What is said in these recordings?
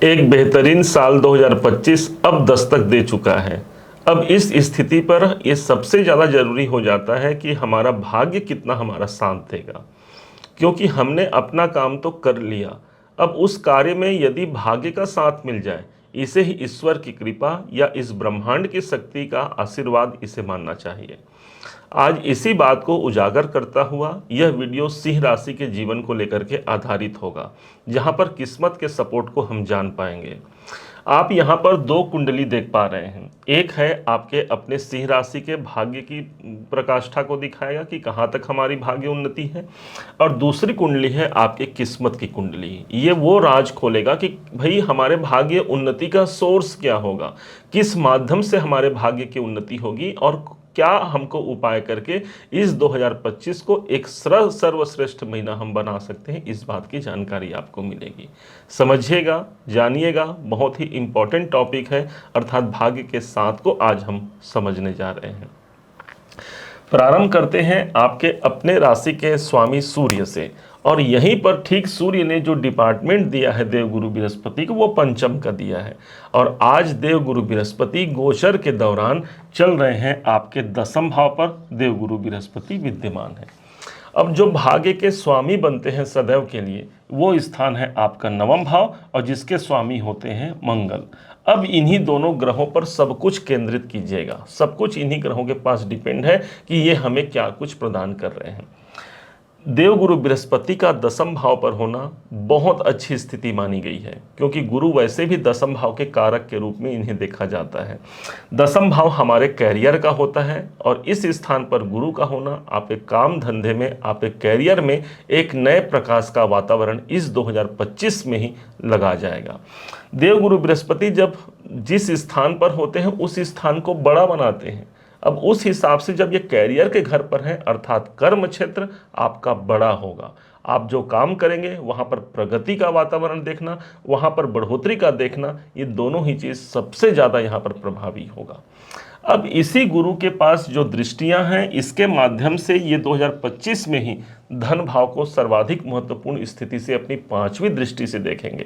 एक बेहतरीन साल 2025 अब दस्तक दे चुका है। अब इस स्थिति पर ये सबसे ज़्यादा ज़रूरी हो जाता है कि हमारा भाग्य कितना हमारा साथ देगा, क्योंकि हमने अपना काम तो कर लिया। अब उस कार्य में यदि भाग्य का साथ मिल जाए, इसे ही ईश्वर की कृपा या इस ब्रह्मांड की शक्ति का आशीर्वाद इसे मानना चाहिए। आज इसी बात को उजागर करता हुआ यह वीडियो सिंह राशि के जीवन को लेकर के आधारित होगा, जहां पर किस्मत के सपोर्ट को हम जान पाएंगे। आप यहां पर दो कुंडली देख पा रहे हैं। एक है आपके अपने सिंह राशि के भाग्य की प्रकाष्ठा को दिखाएगा कि कहां तक हमारी भाग्य उन्नति है, और दूसरी कुंडली है आपके किस्मत की कुंडली। ये वो राज खोलेगा कि भाई हमारे भाग्य उन्नति का सोर्स क्या होगा, किस माध्यम से हमारे भाग्य की उन्नति होगी, और क्या हमको उपाय करके इस 2025 को एक सर्वश्रेष्ठ महीना हम बना सकते हैं। इस बात की जानकारी आपको मिलेगी। समझिएगा, जानिएगा, बहुत ही इंपॉर्टेंट टॉपिक है, अर्थात भाग्य के साथ को आज हम समझने जा रहे हैं। प्रारंभ करते हैं आपके अपने राशि के स्वामी सूर्य से, और यहीं पर ठीक सूर्य ने जो डिपार्टमेंट दिया है देवगुरु बृहस्पति को, वो पंचम का दिया है। और आज देवगुरु बृहस्पति गोचर के दौरान चल रहे हैं आपके दसम भाव पर देवगुरु बृहस्पति विद्यमान है। अब जो भाग्य के स्वामी बनते हैं सदैव के लिए, वो स्थान है आपका नवम भाव, और जिसके स्वामी होते हैं मंगल। अब इन्हीं दोनों ग्रहों पर सब कुछ केंद्रित कीजिएगा। सब कुछ इन्हीं ग्रहों के पास डिपेंड है कि ये हमें क्या कुछ प्रदान कर रहे हैं। देवगुरु बृहस्पति का दसम भाव पर होना बहुत अच्छी स्थिति मानी गई है, क्योंकि गुरु वैसे भी दसम भाव के कारक के रूप में इन्हें देखा जाता है। दसम भाव हमारे कैरियर का होता है, और इस स्थान पर गुरु का होना आपके काम धंधे में, आपके कैरियर में एक नए प्रकाश का वातावरण इस 2025 में ही लगा जाएगा। देवगुरु बृहस्पति जब जिस स्थान पर होते हैं उस स्थान को बड़ा बनाते हैं। अब उस हिसाब से जब ये कैरियर के घर पर है, अर्थात कर्म क्षेत्र आपका बड़ा होगा। आप जो काम करेंगे वहाँ पर प्रगति का वातावरण देखना, वहाँ पर बढ़ोतरी का देखना, ये दोनों ही चीज़ सबसे ज़्यादा यहाँ पर प्रभावी होगा। अब इसी गुरु के पास जो दृष्टियां हैं, इसके माध्यम से ये 2025 में ही धन भाव को सर्वाधिक महत्वपूर्ण स्थिति से अपनी पांचवी दृष्टि से देखेंगे।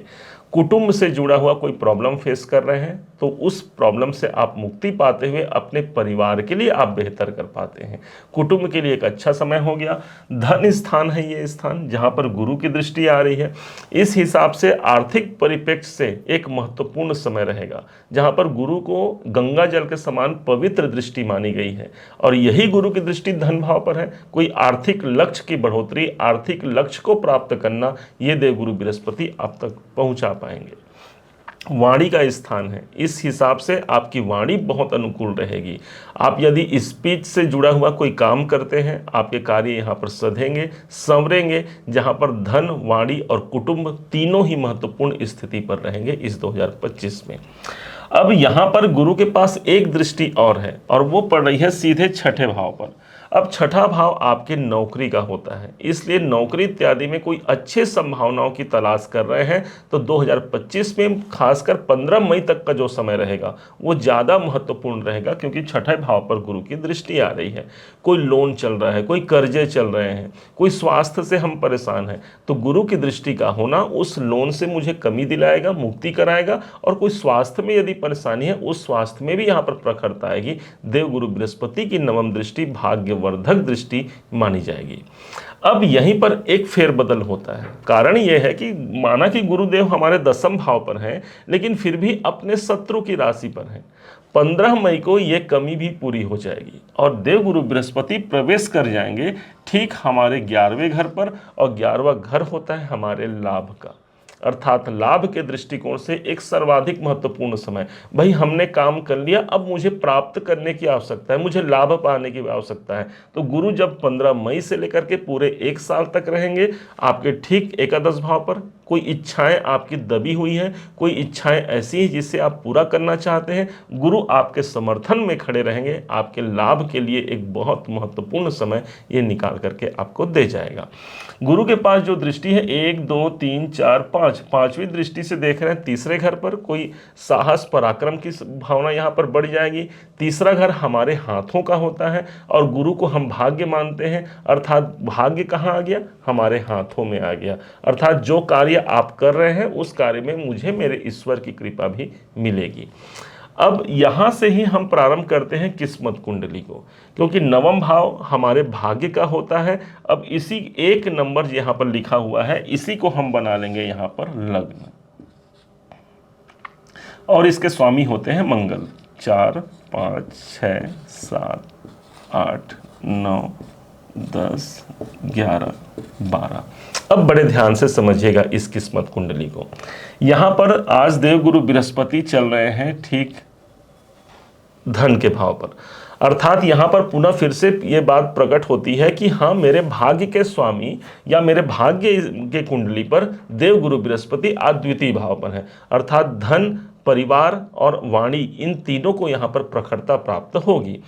कुटुंब से जुड़ा हुआ कोई प्रॉब्लम फेस कर रहे हैं तो उस प्रॉब्लम से आप मुक्ति पाते हुए अपने परिवार के लिए आप बेहतर कर पाते हैं। कुटुंब के लिए एक अच्छा समय हो गया। धन स्थान है ये स्थान जहां पर गुरु की दृष्टि आ रही है। इस हिसाब से आर्थिक परिप्रेक्ष्य से एक महत्वपूर्ण समय रहेगा, जहां पर गुरु को गंगा जल के समान पवित्र दृष्टि मानी गई है, और यही गुरु की दृष्टि धन भाव पर है। कोई आर्थिक लक्ष्य की बढ़ोतरी, आर्थिक लक्ष्य को प्राप्त करना, ये देवगुरु बृहस्पति आप तक पहुंचा पाएंगे। वाणी का स्थान है, इस हिसाब से आपकी वाणी बहुत अनुकूल रहेगी। आप यदि स्पीच से जुड़ा हुआ कोई काम करते हैं, आपके कार्य यहाँ पर सधेंगे, संवरेंगे, जहाँ पर धन, वाणी और कुटुंब तीनों ही महत्वपूर्ण स्थिति पर रहेंगे इस 2025 में। अब यहाँ पर गुरु के पास एक दृष्टि और है, और वो पड़ रही है सीधे छठे भाव पर। अब छठा भाव आपके नौकरी का होता है, इसलिए नौकरी इत्यादि में कोई अच्छे संभावनाओं की तलाश कर रहे हैं तो 2025 में खासकर 15 मई तक का जो समय रहेगा वो ज़्यादा महत्वपूर्ण रहेगा, क्योंकि छठे भाव पर गुरु की दृष्टि आ रही है। कोई लोन चल रहा है, कोई कर्जे चल रहे हैं, कोई स्वास्थ्य से हम परेशान हैं, तो गुरु की दृष्टि का होना उस लोन से मुझे कमी दिलाएगा, मुक्ति कराएगा, और कोई स्वास्थ्य में यदि परेशानी है उस स्वास्थ्य में भी यहाँ पर प्रखरता आएगी। देवगुरु बृहस्पति की नवम दृष्टि भाग्यवर्धक दृष्टि मानी जाएगी। अब यहीं पर एक फेरबदल होता है। कारण यह है कि माना कि गुरुदेव हमारे दसम भाव पर हैं, लेकिन फिर भी अपने शत्रु की राशि पर हैं। 15 मई को ये कमी भी पूरी हो जाएगी, और देवगुरु बृहस्पति प्रवेश कर जाएंगे ठीक हमारे 11वें घर पर, और 11वां घर होता है हमारे लाभ का, अर्थात लाभ के दृष्टिकोण से एक सर्वाधिक महत्वपूर्ण समय। भाई हमने काम कर लिया, अब मुझे प्राप्त करने की आवश्यकता है, मुझे लाभ पाने की आवश्यकता है। तो गुरु जब 15 मई से लेकर के पूरे एक साल तक रहेंगे आपके ठीक एकादश भाव पर, कोई इच्छाएं आपकी दबी हुई हैं, कोई इच्छाएं ऐसी हैं जिसे आप पूरा करना चाहते हैं, गुरु आपके समर्थन में खड़े रहेंगे। आपके लाभ के लिए एक बहुत महत्वपूर्ण समय ये निकाल करके आपको दे जाएगा। गुरु के पास जो दृष्टि है 1 2 3 4 5, पांचवी दृष्टि से देख रहे हैं तीसरे घर पर, कोई साहस पराक्रम की भावना यहाँ पर बढ़ जाएगी। तीसरा घर हमारे हाथों का होता है, और गुरु को हम भाग्य मानते हैं, अर्थात भाग्य कहाँ आ गया, हमारे हाथों में आ गया। अर्थात जो कार्य आप कर रहे हैं उस कार्य में मुझे मेरे ईश्वर की कृपा भी मिलेगी। अब यहाँ से ही हम प्रारंभ करते हैं किस्मत कुंडली को, क्योंकि नवम भाव हमारे भाग्य का होता है। अब इसी एक नंबर यहाँ पर लिखा हुआ है, इसी को हम बना लेंगे यहाँ पर लग्न, और इसके स्वामी होते हैं मंगल। 4, 5, 6, 7, 8, 9, 10, 11, 12। अब बड़े ध्यान से समझिएगा इस किस्मत कुंडली को। यहाँ पर आज देवगुरु बृहस्पति चल रहे हैं ठीक धन के भाव पर, अर्थात यहाँ पर पुनः फिर से ये बात प्रकट होती है कि हाँ, मेरे भाग्य के स्वामी या मेरे भाग्य के कुंडली पर देवगुरु बृहस्पति आज द्वितीय भाव पर है, अर्थात धन, परिवार और वाणी, इन तीनों को यहाँ पर प्रखरता प्राप्त होगी।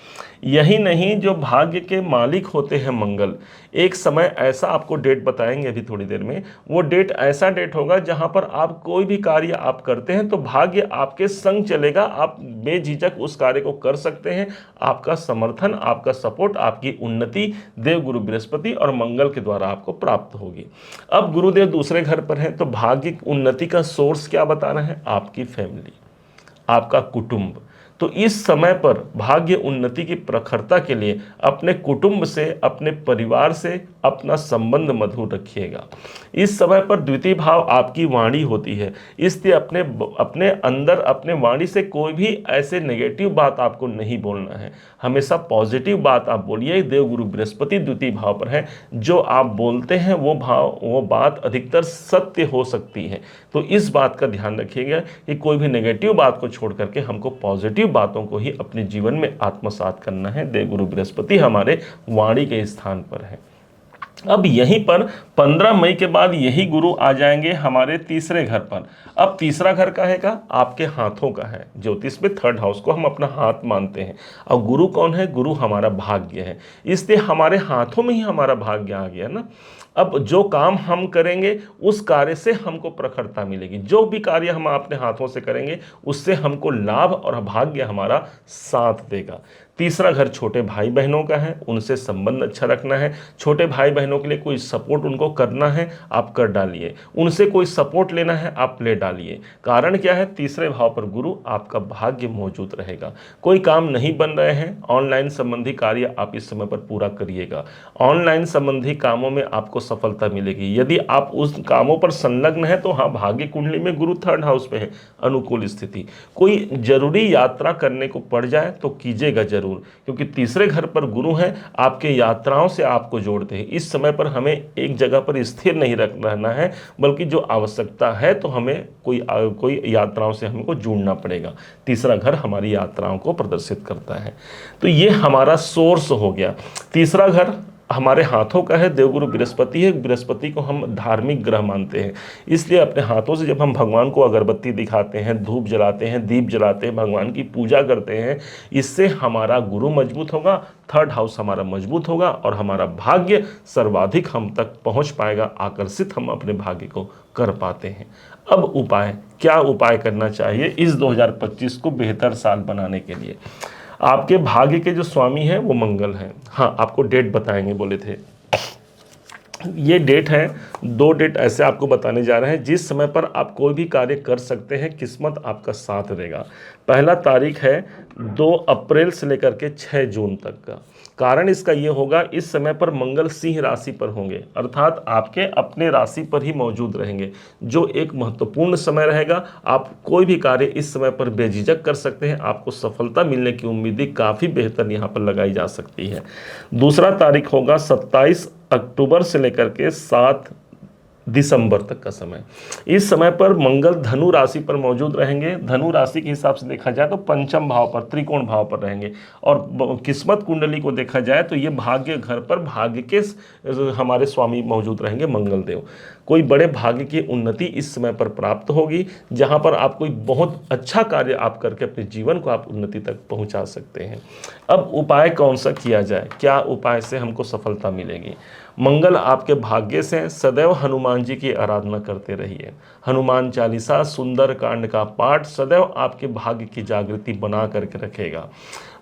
यही नहीं, जो भाग्य के मालिक होते हैं मंगल, एक समय ऐसा आपको डेट बताएंगे अभी थोड़ी देर में, वो डेट ऐसा डेट होगा जहाँ पर आप कोई भी कार्य आप करते हैं तो भाग्य आपके संग चलेगा, आप बेझिझक उस कार्य को कर सकते हैं। आपका समर्थन, आपका सपोर्ट, आपकी उन्नति देवगुरु बृहस्पति और मंगल के द्वारा आपको प्राप्त होगी। अब गुरुदेव दूसरे घर पर हैं, तो भाग्य उन्नति का सोर्स क्या बता रहे हैं? आपकी फैमिली, आपका कुटुंब। तो इस समय पर भाग्य उन्नति की प्रखरता के लिए अपने कुटुंब से, अपने परिवार से अपना संबंध मधुर रखिएगा। इस समय पर द्वितीय भाव आपकी वाणी होती है, इसलिए अपने अंदर अपने वाणी से कोई भी ऐसे नेगेटिव बात आपको नहीं बोलना है, हमेशा पॉजिटिव बात आप बोलिए। देवगुरु बृहस्पति द्वितीय भाव पर है, जो आप बोलते हैं वो बात अधिकतर सत्य हो सकती है। तो इस बात का ध्यान रखिएगा कि कोई भी नेगेटिव बात को छोड़ करके हमको पॉजिटिव बातों को ही अपने जीवन में आत्मसात करना है। देवगुरु बृहस्पति हमारे वाणी के स्थान पर है। अब यहीं पर 15 मई के बाद यही गुरु आ जाएंगे हमारे तीसरे घर पर। अब तीसरा घर का है का आपके हाथों का है। ज्योतिष में थर्ड हाउस को हम अपना हाथ मानते हैं, और गुरु कौन है? गुरु हमारा भाग्य है, इसलिए हमारे हाथों में ही हमारा भाग्य आ गया ना। अब जो काम हम करेंगे उस कार्य से हमको प्रखरता मिलेगी। जो भी कार्य हम अपने हाथों से करेंगे उससे हमको लाभ और भाग्य हमारा साथ देगा। तीसरा घर छोटे भाई बहनों का है, उनसे संबंध अच्छा रखना है। छोटे भाई बहनों के लिए कोई सपोर्ट उनको करना है, आप कर डालिए। उनसे कोई सपोर्ट लेना है, आप ले डालिए। कारण क्या है? तीसरे भाव पर गुरु, आपका भाग्य मौजूद रहेगा। कोई काम नहीं बन रहे हैं, ऑनलाइन संबंधी कार्य आप इस समय पर पूरा करिएगा। ऑनलाइन संबंधी कामों में आपको सफलता मिलेगी। यदि आप उस कामों पर संलग्न है तो हाँ, भाग्य कुंडली में गुरु थर्ड हाउस पे है, अनुकूल स्थिति। कोई जरूरी यात्रा करने को पड़ जाए तो कीजिएगा जरूर, क्योंकि तीसरे घर पर गुरु हैं, आपके यात्राओं से आपको जोड़ते हैं। इस समय पर हमें एक जगह पर स्थिर नहीं रहना है, बल्कि जो आवश्यकता है तो हमें कोई यात्राओं से हमको जुड़ना पड़ेगा। तीसरा घर हमारी यात्राओं को प्रदर्शित करता है। तो ये हमारा सोर्स हो गया। तीसरा घर हमारे हाथों का है, देवगुरु बृहस्पति है। बृहस्पति को हम धार्मिक ग्रह मानते हैं, इसलिए अपने हाथों से जब हम भगवान को अगरबत्ती दिखाते हैं, धूप जलाते हैं, दीप जलाते हैं, भगवान की पूजा करते हैं, इससे हमारा गुरु मजबूत होगा, थर्ड हाउस हमारा मजबूत होगा और हमारा भाग्य सर्वाधिक हम तक पहुंच पाएगा। आकर्षित हम अपने भाग्य को कर पाते हैं। अब उपाय, क्या उपाय करना चाहिए इस 2025 को बेहतर साल बनाने के लिए? आपके भाग्य के जो स्वामी हैं वो मंगल हैं। हाँ, आपको डेट बताएंगे बोले थे, ये डेट है, 2 डेट ऐसे आपको बताने जा रहे हैं जिस समय पर आप कोई भी कार्य कर सकते हैं, किस्मत आपका साथ देगा। पहला तारीख है 2 अप्रैल से लेकर के 6 जून तक का। कारण इसका ये होगा, इस समय पर मंगल सिंह राशि पर होंगे, अर्थात आपके अपने राशि पर ही मौजूद रहेंगे, जो एक महत्वपूर्ण समय रहेगा। आप कोई भी कार्य इस समय पर बेझिझक कर सकते हैं, आपको सफलता मिलने की उम्मीदें काफ़ी बेहतर यहाँ पर लगाई जा सकती है। दूसरा तारीख होगा 27 अक्टूबर से लेकर के 7 दिसंबर तक का समय। इस समय पर मंगल धनु राशि पर मौजूद रहेंगे। धनु राशि के हिसाब से देखा जाए तो पंचम भाव पर, त्रिकोण भाव पर रहेंगे। और किस्मत कुंडली को देखा जाए तो ये भाग्य घर पर भाग्य के हमारे स्वामी मौजूद रहेंगे, मंगल देव। कोई बड़े भाग्य की उन्नति इस समय पर प्राप्त होगी, जहां पर आप कोई बहुत अच्छा कार्य आप करके अपने जीवन को आप उन्नति तक पहुंचा सकते हैं। अब उपाय कौन सा किया जाए, क्या उपाय से हमको सफलता मिलेगी? मंगल आपके भाग्य से, सदैव हनुमान जी की आराधना करते रहिए। हनुमान चालीसा, सुंदर कांड का पाठ सदैव आपके भाग्य की जागृति बना करके रखेगा।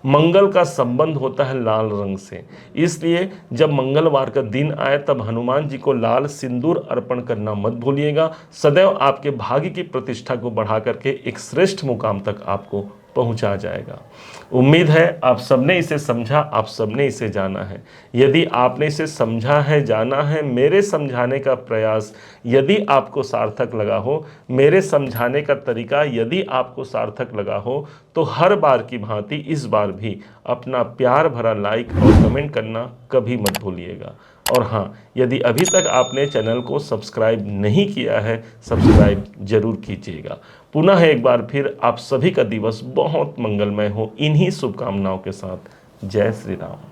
मंगल का संबंध होता है लाल रंग से, इसलिए जब मंगलवार का दिन आए तब हनुमान जी को लाल सिंदूर अर्पण करना मत भूलिएगा। सदैव आपके भाग्य की प्रतिष्ठा को बढ़ा करके एक श्रेष्ठ मुकाम तक आपको पहुंचा जाएगा। उम्मीद है आप सबने इसे समझा, आप सबने इसे जाना है। यदि आपने इसे समझा है, जाना है, मेरे समझाने का प्रयास यदि आपको सार्थक लगा हो, मेरे समझाने का तरीका यदि आपको सार्थक लगा हो, तो हर बार की भांति इस बार भी अपना प्यार भरा लाइक और कमेंट करना कभी मत भूलिएगा। और हाँ, यदि अभी तक आपने चैनल को सब्सक्राइब नहीं किया है, सब्सक्राइब जरूर कीजिएगा। पुनः एक बार फिर आप सभी का दिवस बहुत मंगलमय हो, इन्हीं शुभकामनाओं के साथ। जय श्री राम।